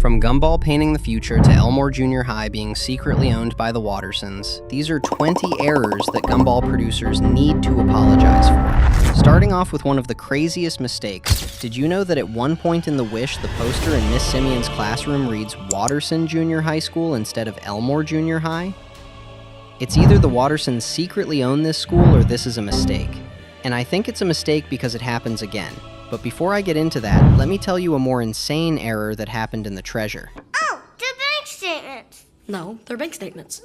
From Gumball painting the future to Elmore Junior High being secretly owned by the Wattersons, these are 20 errors that Gumball producers need to apologize for. Starting off with one of the craziest mistakes, did you know that at one point in the Wish, the poster in Miss Simeon's classroom reads Watterson Junior High School instead of Elmore Junior High? It's either the Wattersons secretly own this school or this is a mistake. And I think it's a mistake because it happens again. But before I get into that, let me tell you a more insane error that happened in the treasure. Oh, the bank statements. No, they're bank statements.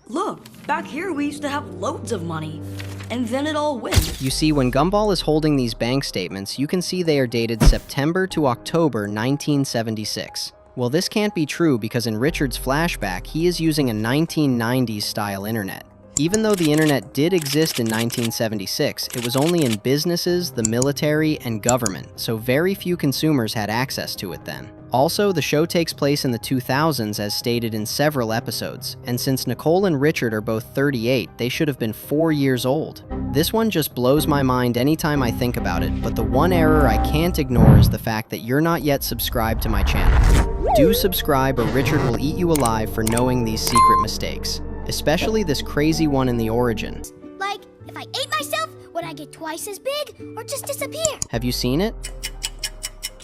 Look, back here we used to have loads of money. And then it all went. You see, when Gumball is holding these bank statements, you can see they are dated September to October 1976. Well, this can't be true because in Richard's flashback, he is using a 1990s style internet. Even though the internet did exist in 1976, it was only in businesses, the military, and government, so very few consumers had access to it then. Also, the show takes place in the 2000s as stated in several episodes, and since Nicole and Richard are both 38, they should have been 4 years old. This one just blows my mind anytime I think about it, but the one error I can't ignore is the fact that you're not yet subscribed to my channel. Do subscribe or Richard will eat you alive for knowing these secret mistakes. Especially this crazy one in the origin. Like, if I ate myself, would I get twice as big or just disappear? Have you seen it?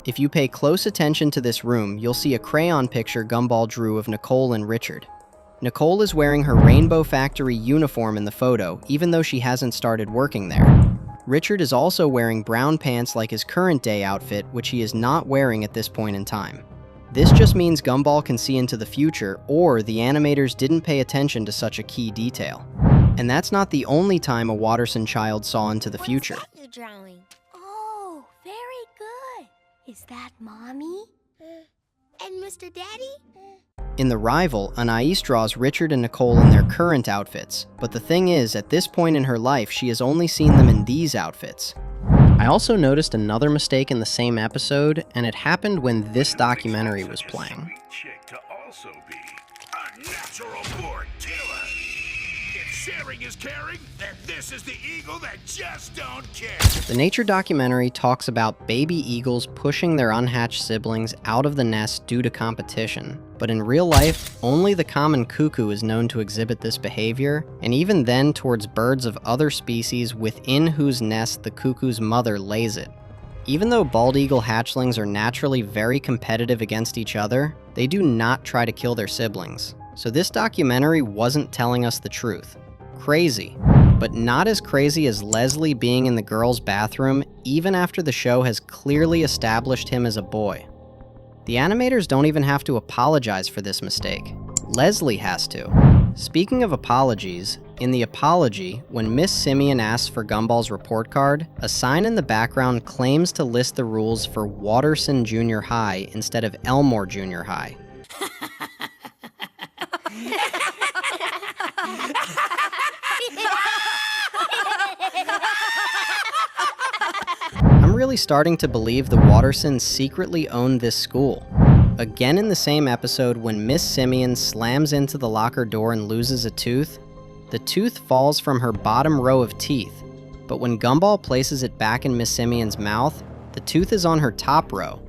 If you pay close attention to this room, you'll see a crayon picture Gumball drew of Nicole and Richard. Nicole is wearing her Rainbow Factory uniform in the photo, even though she hasn't started working there. Richard is also wearing brown pants like his current day outfit, which he is not wearing at this point in time. This just means Gumball can see into the future, or the animators didn't pay attention to such a key detail. And that's not the only time a Watterson child saw into the future. What's that you're drawing? Oh, very good. Is that Mommy? And Mr. Daddy? In The Rival, Anais draws Richard and Nicole in their current outfits, but the thing is, at this point in her life, she has only seen them in these outfits. I also noticed another mistake in the same episode, and it happened when this documentary was playing. To also be a natural-born killer. If sharing is caring, then this is the eagle that just don't care. The nature documentary talks about baby eagles pushing their unhatched siblings out of the nest due to competition. But in real life, only the common cuckoo is known to exhibit this behavior, and even then towards birds of other species within whose nest the cuckoo's mother lays it. Even though bald eagle hatchlings are naturally very competitive against each other, they do not try to kill their siblings. So this documentary wasn't telling us the truth. Crazy. But not as crazy as Leslie being in the girls' bathroom even after the show has clearly established him as a boy. The animators don't even have to apologize for this mistake. Leslie has to. Speaking of apologies, in the apology, when Miss Simeon asks for Gumball's report card, a sign in the background claims to list the rules for Watterson Junior High instead of Elmore Junior High. I'm really starting to believe the Wattersons secretly own this school. Again in the same episode, when Miss Simeon slams into the locker door and loses a tooth, the tooth falls from her bottom row of teeth, but when Gumball places it back in Miss Simeon's mouth, the tooth is on her top row.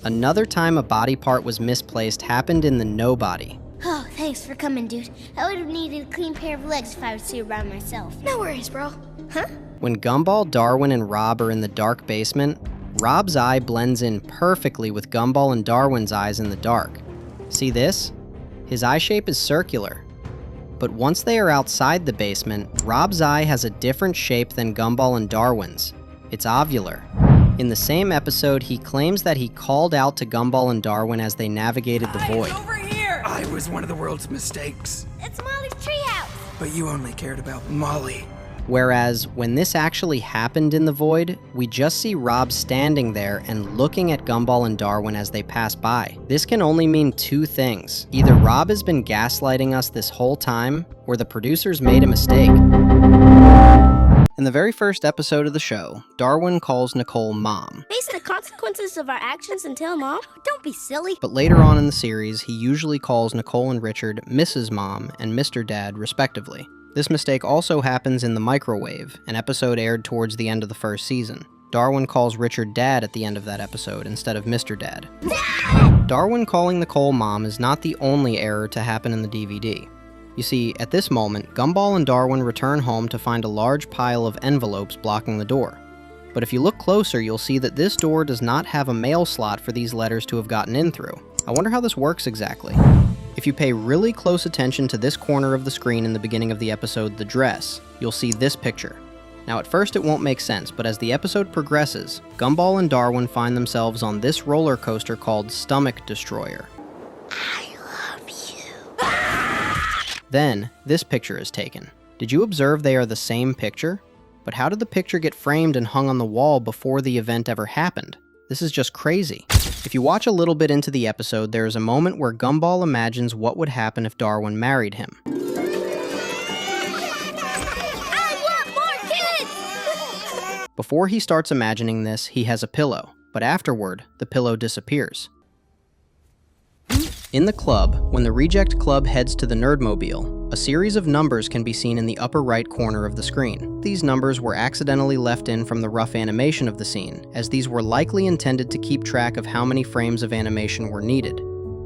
Another time a body part was misplaced happened in the Nobody. Oh, thanks for coming, dude. I would have needed a clean pair of legs if I was here by myself. No worries, bro. Huh? When Gumball, Darwin, and Rob are in the dark basement, Rob's eye blends in perfectly with Gumball and Darwin's eyes in the dark. See this? His eye shape is circular. But once they are outside the basement, Rob's eye has a different shape than Gumball and Darwin's. It's ovular. In the same episode, he claims that he called out to Gumball and Darwin as they navigated the void. Over here! I was one of the world's mistakes. It's Molly's treehouse. But you only cared about Molly. Whereas, when this actually happened in the void, we just see Rob standing there and looking at Gumball and Darwin as they pass by. This can only mean two things. Either Rob has been gaslighting us this whole time, or the producers made a mistake. In the very first episode of the show, Darwin calls Nicole Mom. Face the consequences of our actions and tell Mom. Don't be silly. But later on in the series, he usually calls Nicole and Richard Mrs. Mom and Mr. Dad, respectively. This mistake also happens in The Microwave, an episode aired towards the end of the first season. Darwin calls Richard Dad at the end of that episode instead of Mr. Dad. Darwin calling Nicole mom is not the only error to happen in the DVD. You see, at this moment, Gumball and Darwin return home to find a large pile of envelopes blocking the door. But if you look closer, you'll see that this door does not have a mail slot for these letters to have gotten in through. I wonder how this works exactly. If you pay really close attention to this corner of the screen in the beginning of the episode, The Dress, you'll see this picture. Now at first it won't make sense, but as the episode progresses, Gumball and Darwin find themselves on this roller coaster called Stomach Destroyer. I love you. Then, this picture is taken. Did you observe they are the same picture? But how did the picture get framed and hung on the wall before the event ever happened? This is just crazy. If you watch a little bit into the episode, there is a moment where Gumball imagines what would happen if Darwin married him. Before he starts imagining this, he has a pillow, but afterward, the pillow disappears. In the club, when the Reject Club heads to the Nerdmobile, a series of numbers can be seen in the upper right corner of the screen. These numbers were accidentally left in from the rough animation of the scene, as these were likely intended to keep track of how many frames of animation were needed.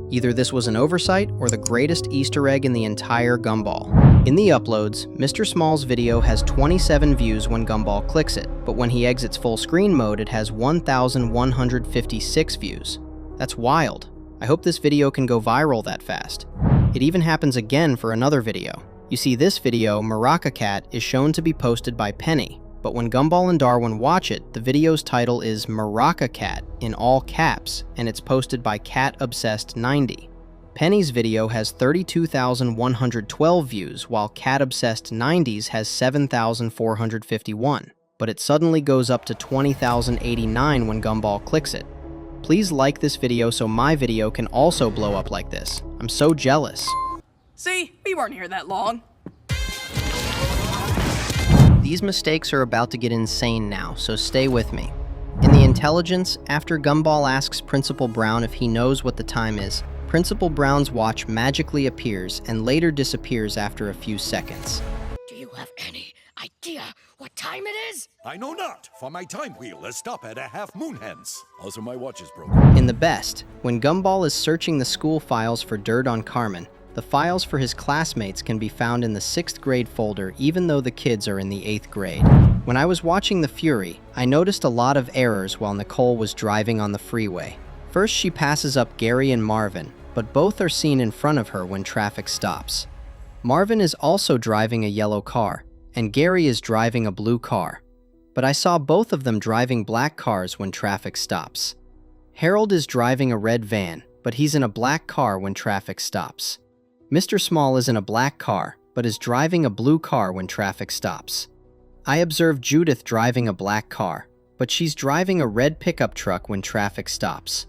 Either this was an oversight or the greatest Easter egg in the entire Gumball. In the uploads, Mr. Small's video has 27 views when Gumball clicks it, but when he exits full screen mode, it has 1,156 views. That's wild. I hope this video can go viral that fast. It even happens again for another video. You see, this video, Maraca Cat, is shown to be posted by Penny, but when Gumball and Darwin watch it, the video's title is Maraca Cat in all caps, and it's posted by Cat Obsessed 90. Penny's video has 32,112 views, while Cat Obsessed 90's has 7,451, but it suddenly goes up to 20,089 when Gumball clicks it. Please like this video so my video can also blow up like this. I'm so jealous. See, we weren't here that long. These mistakes are about to get insane now, so stay with me. In the intelligence, after Gumball asks Principal Brown if he knows what the time is, Principal Brown's watch magically appears and later disappears after a few seconds. Do you have any idea what time it is? I know not, for my time wheel is stop at a half moon hence. Also my watch is broken. In the best, when Gumball is searching the school files for dirt on Carmen, the files for his classmates can be found in the 6th grade folder even though the kids are in the 8th grade. When I was watching The Fury, I noticed a lot of errors while Nicole was driving on the freeway. First, she passes up Gary and Marvin, but both are seen in front of her when traffic stops. Marvin is also driving a yellow car, and Gary is driving a blue car. But I saw both of them driving black cars when traffic stops. Harold is driving a red van, but he's in a black car when traffic stops. Mr. Small is in a black car, but is driving a blue car when traffic stops. I observed Judith driving a black car, but she's driving a red pickup truck when traffic stops.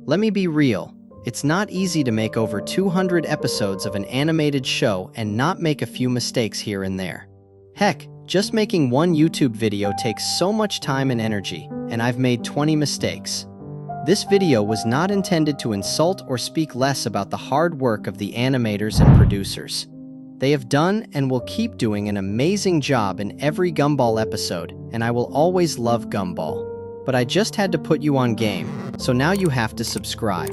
Let me be real. It's not easy to make over 200 episodes of an animated show and not make a few mistakes here and there. Heck, just making one YouTube video takes so much time and energy, and I've made 20 mistakes. This video was not intended to insult or speak less about the hard work of the animators and producers. They have done and will keep doing an amazing job in every Gumball episode, and I will always love Gumball. But I just had to put you on game, so now you have to subscribe.